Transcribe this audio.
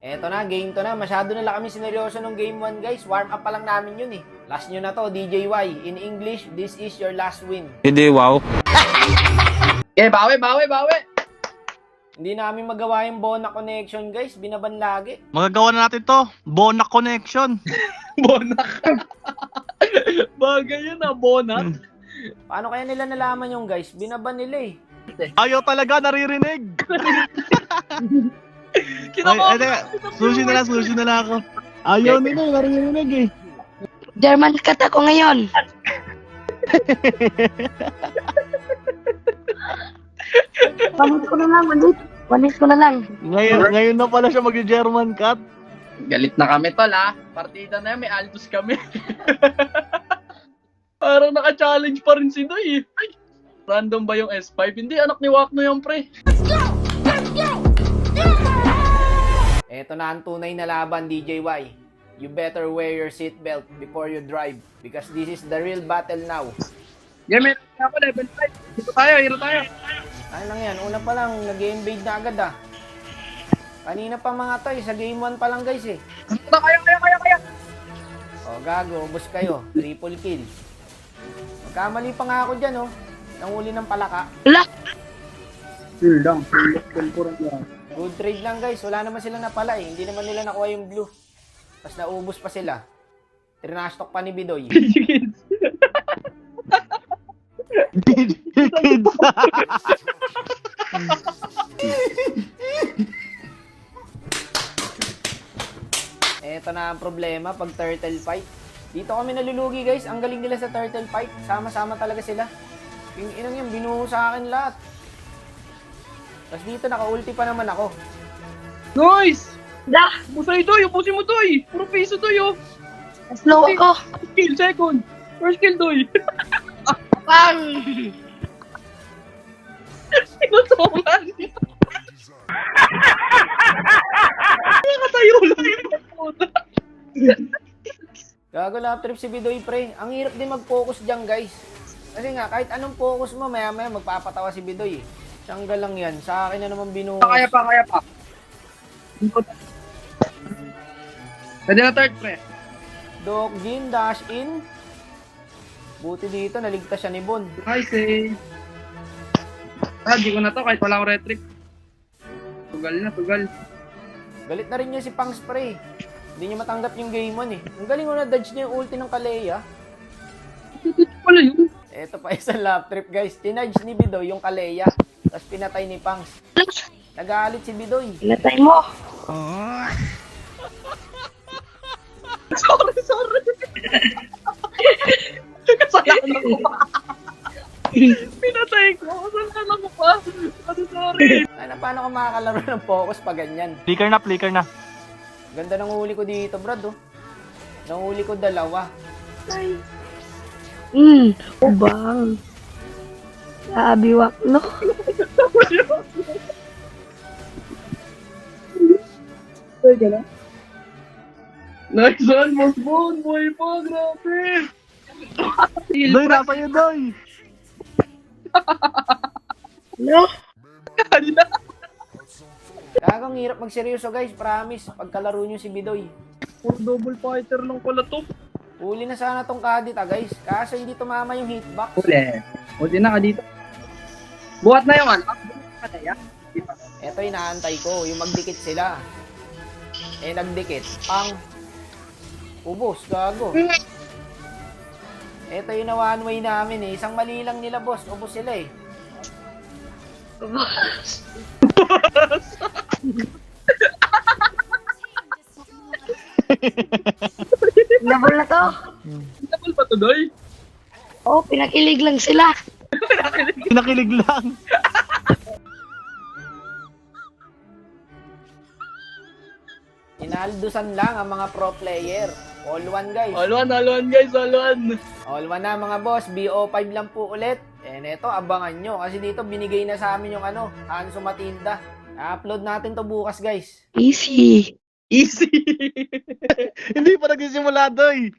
Eto na, game to na. Masyado na lang kami sineryoso nung game 1, guys. Warm up pa lang namin yun eh. Last nyo na to, DJY. In English, this is your last win. Hindi, wow. Okay, bawi. Hindi namin magawa yung Bona connection, guys. Binaban lagi. Magagawa na natin to. Bonak connection. Bonak. Bagay yun bonak. Paano kaya nila nalaman yung guys? Binaban nila eh. Ayaw talaga, naririnig. Sushi na lang ako. Ayaw nila, naririnig eh. German cut ako ngayon. Panis ko na lang. Ngayon na pala siya mag-German cut. Galit na kami tol Partida na yan, may Aldous kami. Parang naka-challenge pa rin si Doy. Ay, random ba yung S5? Hindi, anak ni Wakno yung pre. Eto na ang tunay na laban, DJY. You better wear your seatbelt before you drive because this is the real battle now. Yeah, meron na ako, level 5. Hiro tayo. Ano lang yan, una pa lang, nag-invade na agad ah. Kanina pa mga toy, sa game 1 pa lang guys eh. Kaya. O gago, ubos kayo, triple kill. Magkamali pa nga ako dyan oh, nanguli ng palaka. Wala. Chill lang. Good trade lang guys, wala naman sila napala eh. Hindi naman nila nakuha yung blue. Tapos naubos pa sila. Trinastok pa ni Bidoy. Kids. Eto na ang problema pag turtle fight. Dito kami nalulugi guys, ang galing nila sa turtle fight. Sama-sama talaga sila. Yung inang yan, binuho sa akin lahat. Tapos dito naka-ulti pa naman ako. Nice! Da. Ubusin mo Doy. Puro piso Doy Slow ako. Kill, second. First kill Doy. Pang. Sinutungan niya. Nakatayo lang yung puta. Gago lap trip si Bidoy pre. Ang hirap din mag-focus dyan guys. Kasi nga, kahit anong focus mo, maya-maya magpapatawa si Bidoy eh. Tiyanggal lang yan. Sa akin na naman binuhos. Kaya pa. Pwede na third pre. Doc Jin, dash in. Buti dito, naligtas siya ni Bon. Nice eh. Di ko na to kahit wala akong retrick. Tugal. Galit na rin niya si Pang Spray. Hindi niya matanggap yung game 1 eh. Ang galing mo na dodge niya yung ulti ng Kalea. Ito pala yun. Eto pa isang lap trip guys. Tinudge ni Bidoy yung Kalea. Tapos pinatay ni Pangs. Nagalit si Bidoy. Pinatay mo. Sorry. Kasalanan ko pa. Pinatay ko. Kasalanan ko pa. Sorry. Ano, paano ka makakalaro ng focus pa ganyan? Flicker na. Ganda ng huli ko dito, brad, oh. Nahuli ko 2. Ubang. Sabi Wakno. Nice one, Boss Bon. Boy pa, grabe. Doy, nasa iyo, Doy. No? Gagang hirap magseryoso guys, promise. Pagkalaro nyo si Bidoy. Puro double fighter lang pala to. Huli na sana tong Kadita guys. Kaso hindi tumama yung hitbox. Huli na ka dito. Buhat na yung ano. Eto inaantay ko, yung magdikit sila. Eh nagdikit, pang ubos, gago. Eto yung one way namin eh. Isang mali lang nila boss, ubos sila eh. Double na to. Double pa to, Doy. Oh, pinakilig lang sila. Pinakilig lang. Inaldusan lang ang mga pro player. All one guys. All one guys, all one. All one na mga boss, BO5 lang po ulit. And eto, abangan nyo. Kasi dito binigay na sa amin yung Hanzo Matilda. I-upload natin to bukas guys. Easy. Hindi pa nagsisimula, Doy.